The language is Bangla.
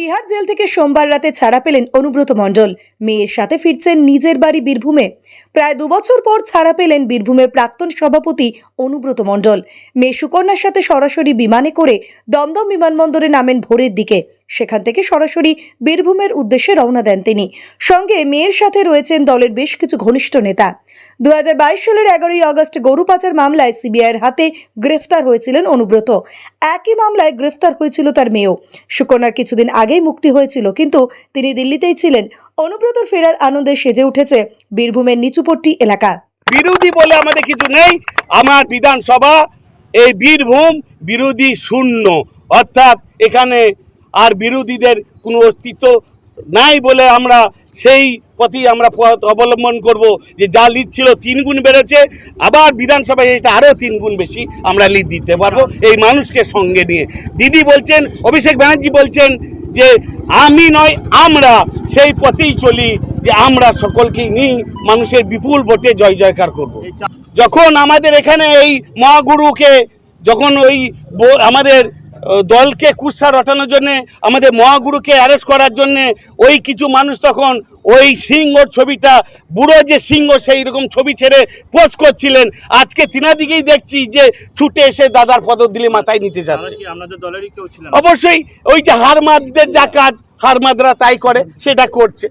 তিহার জেল থেকে সোমবার রাতে ছাড়া পেলেন অনুব্রত মণ্ডল। মেয়ের সাথে ফিরছেন নিজের বাড়ি বীরভূমে। প্রায় 2 বছর পর ছাড়া পেলেন বীরভূমের প্রাক্তন সভাপতি অনুব্রত মণ্ডল। মেয়ে সুকন্যার সাথে সরাসরি বিমানে করে দমদম বিমানবন্দরে নামেন ভোরের দিকে। সেখান থেকে সরাসরি বীরভূমের উদ্দেশ্যে রওনা দেন তিনি। সঙ্গে মেয়ের সাথে রয়েছেন দলের বেশ কিছু ঘনিষ্ঠ নেতা। 2022 সালের 11ই আগস্ট গরু পাচার মামলায় সিবিআইয়ের হাতে গ্রেফতার হয়েছিলেন অনুব্রত। একই মামলায় গ্রেফতার হয়েছিল তার মেয়েও। সুকন্যার কিছুদিন আগেই মুক্তি হয়েছিল, কিন্তু তিনি দিল্লিতেই ছিলেন। অনুব্রতর ফেরার আনন্দে সেজে উঠেছে বীরভূমের নিচুপট্টি এলাকা। বিরোধী বলে আমাদের কিছু নেই। আমার বিধানসভা এই বীরভূম বিরোধী শূন্য, অর্থাৎ এখানে আর বিরোধীদের কোনো অস্তিত্ব নাই বলে আমরা সেই পথেই আমরা পথ অবলম্বন করব। যে যা লিড ছিল 3 গুণ বেড়েছে, আবার বিধানসভায় এটা আরও 3 গুণ বেশি আমরা লিড দিতে পারবো এই মানুষকে সঙ্গে নিয়ে। দিদি বলছেন, অভিষেক ব্যানার্জি বলছেন যে আমি নয় আমরা সেই পথেই চলি, যে আমরা সকলকেই নিয়ে মানুষের বিপুল ভোটে জয় জয়কার করব। যখন আমাদের এখানে এই মহাগুরুকে, যখন ওই আমাদের দলকে কুৎসা রটানোর জন্য, আমাদের মহাগুরুকে অ্যারেস্ট করার জন্য ওই কিছু মানুষ তখন ওই সিংহর ছবিটা, বুড়ো যে সিংহ সেই রকম ছবি ছেড়ে পোস্ট করছিলেন। আজকে তিনাদিকেই দেখছি যে ছুটে এসে দাদার পদধূলি মাথায় নিতে যাচ্ছে। অবশ্যই ওই যে হারমাদদের যা কাজ, হারমাদরা তাই করে, সেটা করছে।